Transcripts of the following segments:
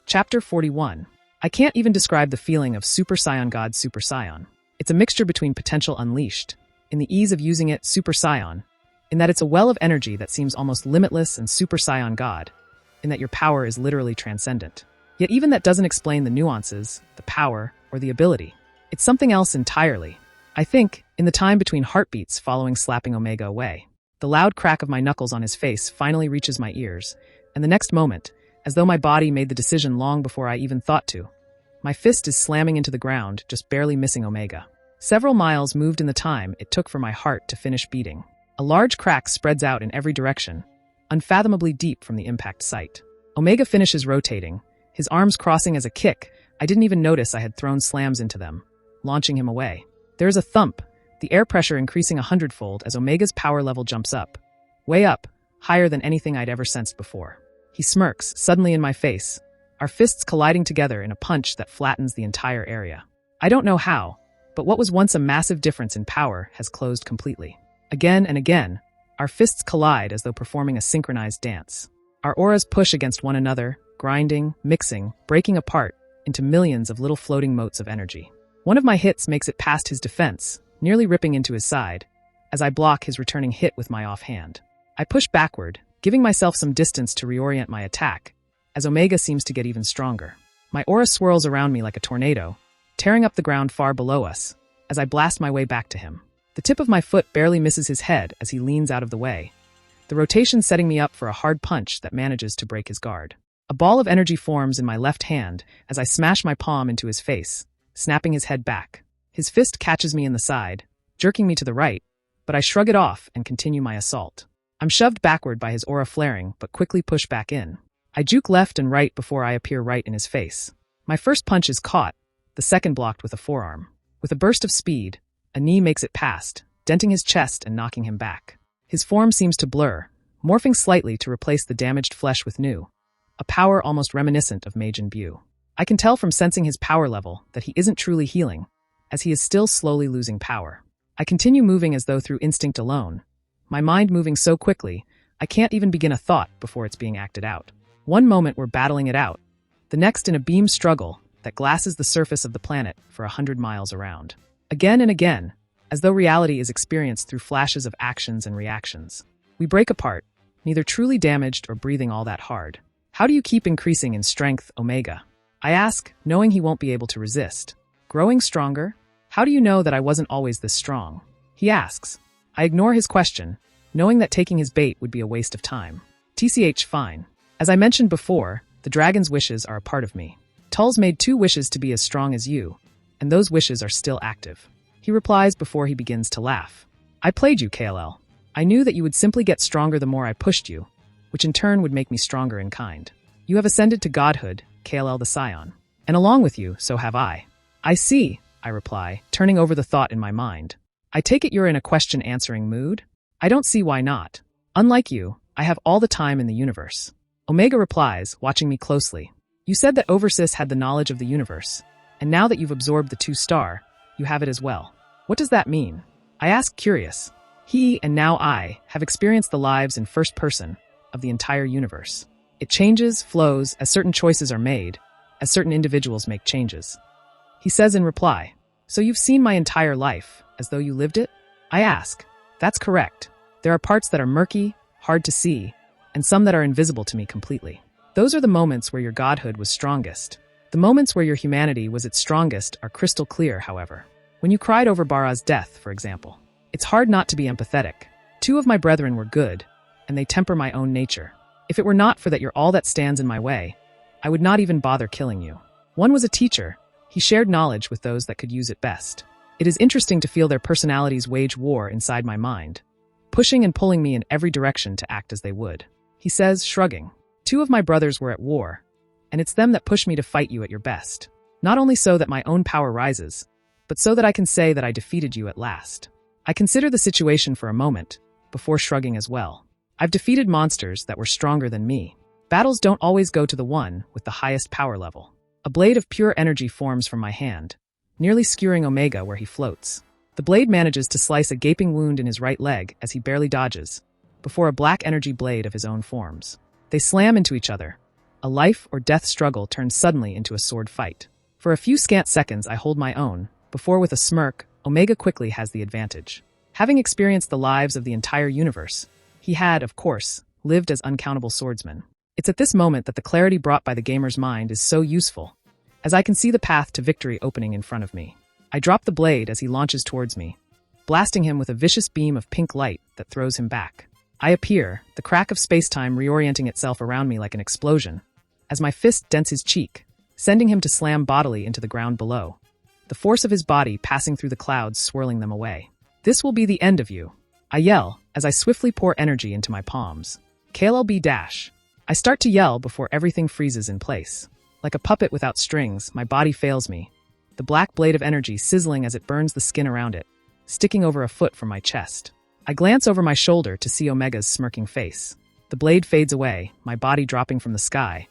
Chapter 41. I can't even describe the feeling of Super Saiyan God Super Saiyan. It's a mixture between potential unleashed, in the ease of using it Super Saiyan, in that it's a well of energy that seems almost limitless, and Super Saiyan God, in that your power is literally transcendent. Yet even that doesn't explain the nuances, the power, or the ability. It's something else entirely. I think, in the time between heartbeats following slapping Omega away, the loud crack of my knuckles on his face finally reaches my ears, and the next moment, as though my body made the decision long before I even thought to, my fist is slamming into the ground, just barely missing Omega. Several miles moved in the time it took for my heart to finish beating. A large crack spreads out in every direction, unfathomably deep from the impact site. Omega finishes rotating, his arms crossing as a kick. I didn't even notice I had thrown slams into them, launching him away. There is a thump, the air pressure increasing 100-fold as Omega's power level jumps up. Way up, higher than anything I'd ever sensed before. He smirks, suddenly in my face, our fists colliding together in a punch that flattens the entire area. I don't know how, but what was once a massive difference in power has closed completely. Again and again, our fists collide as though performing a synchronized dance. Our auras push against one another, grinding, mixing, breaking apart into millions of little floating motes of energy. One of my hits makes it past his defense, nearly ripping into his side, as I block his returning hit with my offhand. I push backward, giving myself some distance to reorient my attack, as Omega seems to get even stronger. My aura swirls around me like a tornado, tearing up the ground far below us, as I blast my way back to him. The tip of my foot barely misses his head as he leans out of the way, the rotation setting me up for a hard punch that manages to break his guard. A ball of energy forms in my left hand as I smash my palm into his face, snapping his head back. His fist catches me in the side, jerking me to the right, but I shrug it off and continue my assault. I'm shoved backward by his aura flaring, but quickly push back in. I juke left and right before I appear right in his face. My first punch is caught, the second blocked with a forearm. With a burst of speed, a knee makes it past, denting his chest and knocking him back. His form seems to blur, morphing slightly to replace the damaged flesh with new, a power almost reminiscent of Majin Buu. I can tell from sensing his power level that he isn't truly healing, as he is still slowly losing power. I continue moving as though through instinct alone, my mind moving so quickly, I can't even begin a thought before it's being acted out. One moment we're battling it out, the next in a beam struggle that glasses the surface of the planet for 100 miles around. Again and again, as though reality is experienced through flashes of actions and reactions. We break apart, neither truly damaged or breathing all that hard. How do you keep increasing in strength, Omega? I ask, knowing he won't be able to resist. Growing stronger? How do you know that I wasn't always this strong? He asks. I ignore his question, knowing that taking his bait would be a waste of time. TCH fine. As I mentioned before, the dragon's wishes are a part of me. Tull's made 2 wishes to be as strong as you, and those wishes are still active. He replies before he begins to laugh. I played you, KLL. I knew that you would simply get stronger the more I pushed you, which in turn would make me stronger in kind. You have ascended to godhood, KLL the Scion. And along with you, so have I. I see, I reply, turning over the thought in my mind. I take it you're in a question-answering mood? I don't see why not. Unlike you, I have all the time in the universe. Omega replies, watching me closely. You said that Oversys had the knowledge of the universe, and now that you've absorbed the 2-star, you have it as well. What does that mean? I ask, curious. He, and now I, have experienced the lives in first person of the entire universe. It changes, flows, as certain choices are made, as certain individuals make changes. He says in reply, so you've seen my entire life, as though you lived it? I ask. That's correct. There are parts that are murky, hard to see, and some that are invisible to me completely. Those are the moments where your godhood was strongest. The moments where your humanity was its strongest are crystal clear, however. When you cried over Bara's death, for example. It's hard not to be empathetic. 2 of my brethren were good, and they temper my own nature. If it were not for that you're all that stands in my way, I would not even bother killing you. One was a teacher. He shared knowledge with those that could use it best. It is interesting to feel their personalities wage war inside my mind, pushing and pulling me in every direction to act as they would. He says, shrugging. 2 of my brothers were at war, and it's them that push me to fight you at your best. Not only so that my own power rises, but so that I can say that I defeated you at last. I consider the situation for a moment, before shrugging as well. I've defeated monsters that were stronger than me. Battles don't always go to the one with the highest power level. A blade of pure energy forms from my hand, nearly skewering Omega where he floats. The blade manages to slice a gaping wound in his right leg as he barely dodges, before a black energy blade of his own forms. They slam into each other, A life or death struggle turns suddenly into a sword fight. For a few scant seconds I hold my own, before with a smirk, Omega quickly has the advantage. Having experienced the lives of the entire universe, he had, of course, lived as uncountable swordsmen. It's at this moment that the clarity brought by the gamer's mind is so useful, as I can see the path to victory opening in front of me. I drop the blade as he launches towards me, blasting him with a vicious beam of pink light that throws him back. I appear, the crack of space-time reorienting itself around me like an explosion, as my fist dents his cheek, sending him to slam bodily into the ground below, the force of his body passing through the clouds swirling them away. This will be the end of you, I yell as I swiftly pour energy into my palms. KLB dash. I start to yell before everything freezes in place. Like a puppet without strings, my body fails me, the black blade of energy sizzling as it burns the skin around it, sticking over a foot from my chest. I glance over my shoulder to see Omega's smirking face. The blade fades away, my body dropping from the sky,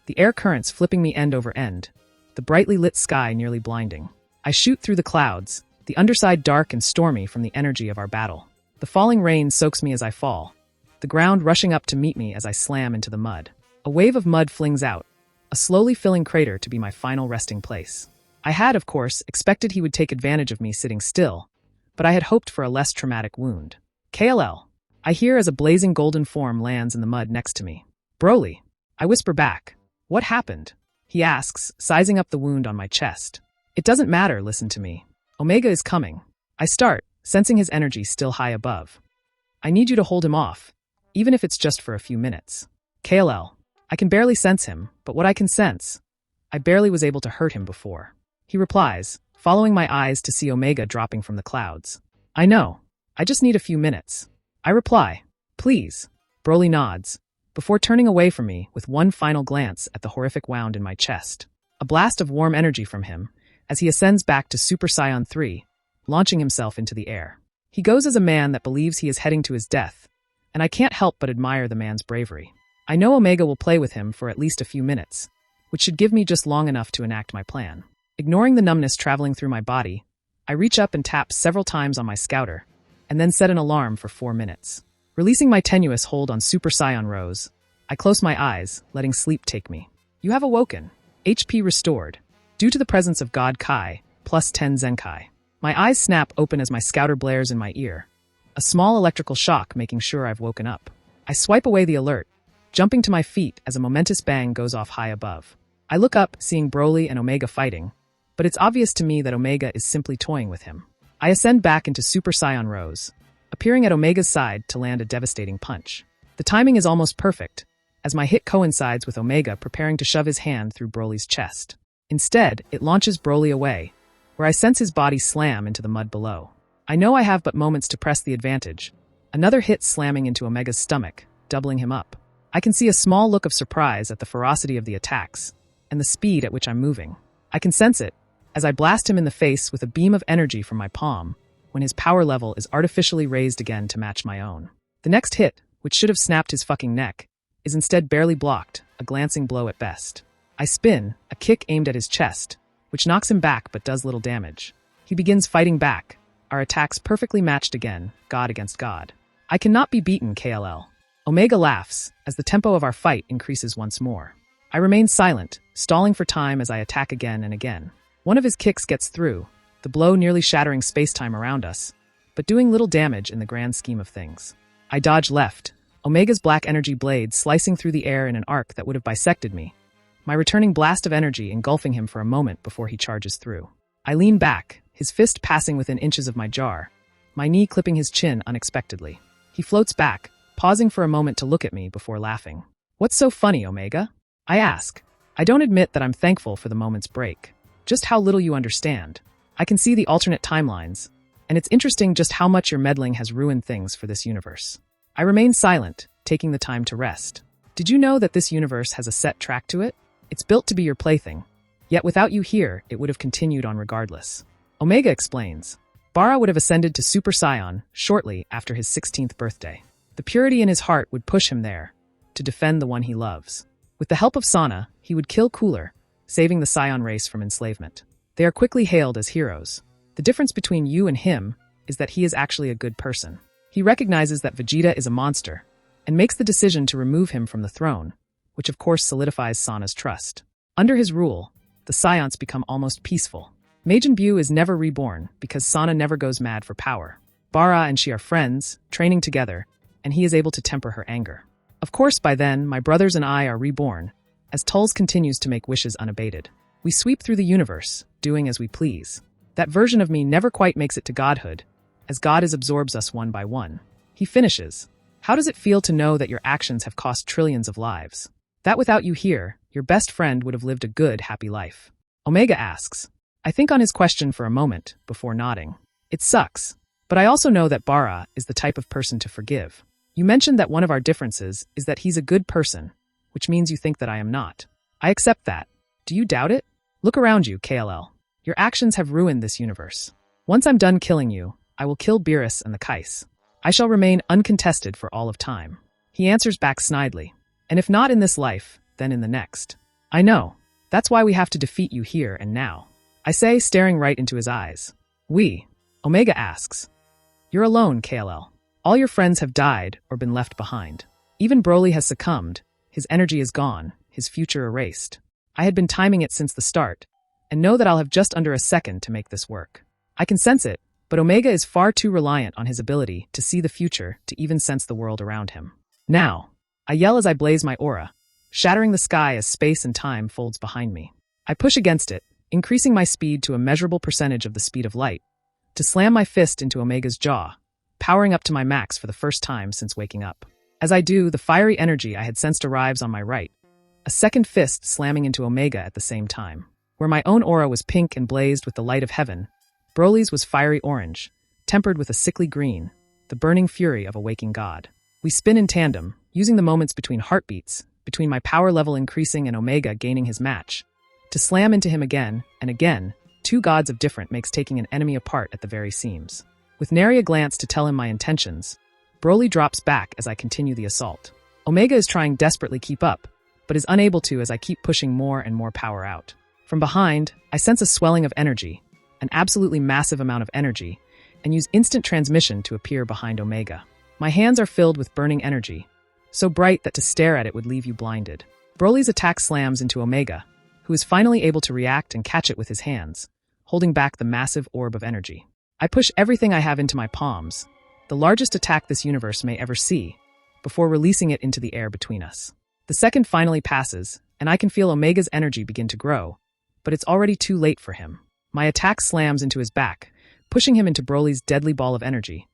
the air currents flipping me end over end, the brightly lit sky nearly blinding. I shoot through the clouds, the underside dark and stormy from the energy of our battle. The falling rain soaks me as I fall, the ground rushing up to meet me as I slam into the mud. A wave of mud flings out, a slowly filling crater to be my final resting place. I had, of course, expected he would take advantage of me sitting still, but I had hoped for a less traumatic wound. KLL. I hear as a blazing golden form lands in the mud next to me. Broly. I whisper back. What happened? He asks, sizing up the wound on my chest. It doesn't matter, listen to me. Omega is coming. I start, sensing his energy still high above. I need you to hold him off, even if it's just for a few minutes. KLL. I can barely sense him, but what I can sense, I barely was able to hurt him before. He replies, following my eyes to see Omega dropping from the clouds. I know. I just need a few minutes. I reply, please. Broly nods, before turning away from me with one final glance at the horrific wound in my chest. A blast of warm energy from him, as he ascends back to Super Saiyan 3, launching himself into the air. He goes as a man that believes he is heading to his death, and I can't help but admire the man's bravery. I know Omega will play with him for at least a few minutes, which should give me just long enough to enact my plan. Ignoring the numbness traveling through my body, I reach up and tap several times on my scouter, and then set an alarm for 4 minutes. Releasing my tenuous hold on Super Saiyan Rose, I close my eyes, letting sleep take me. You have awoken. HP restored. Due to the presence of God Kai, plus 10 Zenkai. My eyes snap open as my scouter blares in my ear, a small electrical shock making sure I've woken up. I swipe away the alert, jumping to my feet as a momentous bang goes off high above. I look up, seeing Broly and Omega fighting, but it's obvious to me that Omega is simply toying with him. I ascend back into Super Saiyan Rose, appearing at Omega's side to land a devastating punch. The timing is almost perfect, as my hit coincides with Omega preparing to shove his hand through Broly's chest. Instead, it launches Broly away, where I sense his body slam into the mud below. I know I have but moments to press the advantage, another hit slamming into Omega's stomach, doubling him up. I can see a small look of surprise at the ferocity of the attacks, and the speed at which I'm moving. I can sense it, as I blast him in the face with a beam of energy from my palm, when his power level is artificially raised again to match my own. The next hit, which should have snapped his fucking neck, is instead barely blocked, a glancing blow at best. I spin, a kick aimed at his chest, which knocks him back but does little damage. He begins fighting back, our attacks perfectly matched again, God against God. I cannot be beaten, KLL. Omega laughs, as the tempo of our fight increases once more. I remain silent, stalling for time as I attack again and again. One of his kicks gets through, the blow nearly shattering space-time around us, but doing little damage in the grand scheme of things. I dodge left, Omega's black energy blade slicing through the air in an arc that would have bisected me, my returning blast of energy engulfing him for a moment before he charges through. I lean back, his fist passing within inches of my jaw, my knee clipping his chin unexpectedly. He floats back, pausing for a moment to look at me before laughing. What's so funny, Omega? I ask. I don't admit that I'm thankful for the moment's break. Just how little you understand. I can see the alternate timelines, and it's interesting just how much your meddling has ruined things for this universe. I remain silent, taking the time to rest. Did you know that this universe has a set track to it? It's built to be your plaything. Yet without you here, it would have continued on regardless. Omega explains. Bara would have ascended to Super Saiyan shortly after his 16th birthday. The purity in his heart would push him there, to defend the one he loves. With the help of Sana, he would kill Cooler, saving the Saiyan race from enslavement. They are quickly hailed as heroes. The difference between you and him is that he is actually a good person. He recognizes that Vegeta is a monster, and makes the decision to remove him from the throne, which of course solidifies Sana's trust. Under his rule, the Scions become almost peaceful. Majin Buu is never reborn because Sana never goes mad for power. Bara and she are friends, training together, and he is able to temper her anger. Of course, by then, my brothers and I are reborn, as Tulz continues to make wishes unabated. We sweep through the universe, doing as we please. That version of me never quite makes it to godhood, as God absorbs us one by one. He finishes. How does it feel to know that your actions have cost trillions of lives? That without you here, your best friend would have lived a good, happy life. Omega asks. I think on his question for a moment, before nodding. It sucks, but I also know that Bara is the type of person to forgive. You mentioned that one of our differences is that he's a good person, which means you think that I am not. I accept that. Do you doubt it? Look around you, KLL. Your actions have ruined this universe. Once I'm done killing you, I will kill Beerus and the Kais. I shall remain uncontested for all of time. He answers back snidely. And if not in this life, then in the next. I know. That's why we have to defeat you here and now. I say, staring right into his eyes. We. Omega asks. You're alone, KLL. All your friends have died or been left behind. Even Broly has succumbed. His energy is gone, his future erased. I had been timing it since the start, and know that I'll have just under a second to make this work. I can sense it, but Omega is far too reliant on his ability to see the future to even sense the world around him. Now, I yell as I blaze my aura, shattering the sky as space and time folds behind me. I push against it, increasing my speed to a measurable percentage of the speed of light, to slam my fist into Omega's jaw, powering up to my max for the first time since waking up. As I do, the fiery energy I had sensed arrives on my right, a second fist slamming into Omega at the same time. Where my own aura was pink and blazed with the light of heaven, Broly's was fiery orange, tempered with a sickly green, the burning fury of a waking god. We spin in tandem, using the moments between heartbeats, between my power level increasing and Omega gaining his match, to slam into him again and again. Two gods of different makes taking an enemy apart at the very seams. With nary a glance to tell him my intentions, Broly drops back as I continue the assault. Omega is trying desperately keep up, but is unable to as I keep pushing more and more power out. From behind, I sense a swelling of energy, an absolutely massive amount of energy, and use instant transmission to appear behind Omega. My hands are filled with burning energy, so bright that to stare at it would leave you blinded. Broly's attack slams into Omega, who is finally able to react and catch it with his hands, holding back the massive orb of energy. I push everything I have into my palms, the largest attack this universe may ever see, before releasing it into the air between us. The second finally passes, and I can feel Omega's energy begin to grow, but it's already too late for him. My attack slams into his back, pushing him into Broly's deadly ball of energy.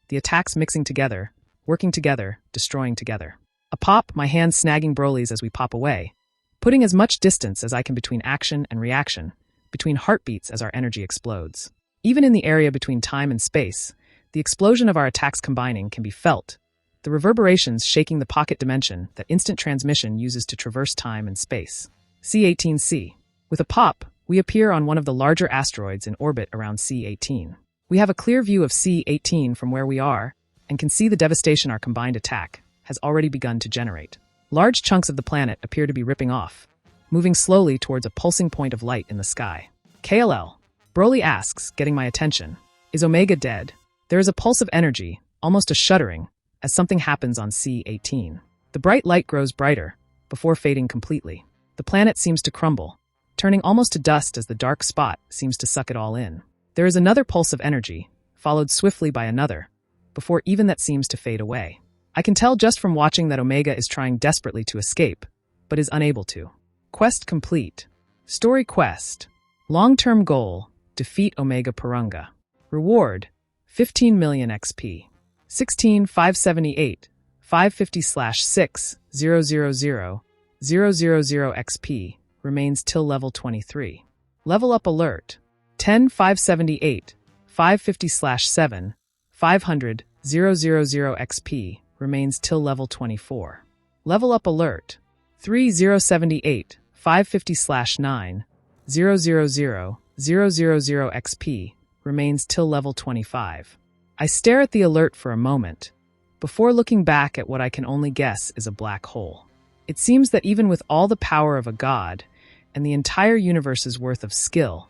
The attacks mixing together, working together, destroying together. A pop, my hand snagging Broly's as we pop away, putting as much distance as I can between action and reaction, between heartbeats as our energy explodes. Even in the area between time and space, the explosion of our attacks combining can be felt, the reverberations shaking the pocket dimension that instant transmission uses to traverse time and space. C18C. With a pop, we appear on one of the larger asteroids in orbit around C18. We have a clear view of C18 from where we are, and can see the devastation our combined attack has already begun to generate. Large chunks of the planet appear to be ripping off, moving slowly towards a pulsing point of light in the sky. KLL. Broly asks, getting my attention. Is Omega dead? There is a pulse of energy, almost a shuddering, as something happens on C18. The bright light grows brighter, before fading completely. The planet seems to crumble, turning almost to dust as the dark spot seems to suck it all in. There is another pulse of energy, followed swiftly by another, before even that seems to fade away. I can tell just from watching that Omega is trying desperately to escape, but is unable to. Quest complete. Story quest. Long-term goal, defeat Omega Purunga. Reward, 15 million XP. 16,578, 550/6,000,000 XP, remains till level 23. Level up alert, 10,578, 550/7, 500,000 XP, remains till level 24. Level up alert, 3078, 550/9, 000,000 XP, remains till level 25. I stare at the alert for a moment, before looking back at what I can only guess is a black hole. It seems that even with all the power of a god, and the entire universe's worth of skill,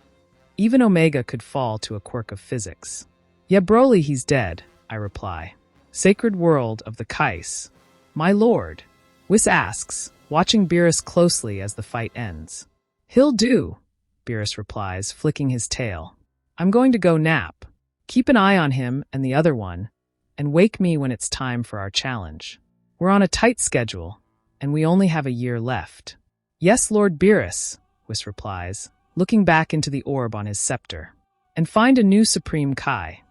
even Omega could fall to a quirk of physics. Yeah, Broly, he's dead, I reply. Sacred world of the Kais. My lord. Whis asks, watching Beerus closely as the fight ends. "He'll do," Beerus replies, flicking his tail. "I'm going to go nap. Keep an eye on him and the other one, and wake me when it's time for our challenge. We're on a tight schedule, and we only have a year left." "Yes, Lord Beerus," Whis replies, looking back into the orb on his scepter. "And find a new Supreme Kai."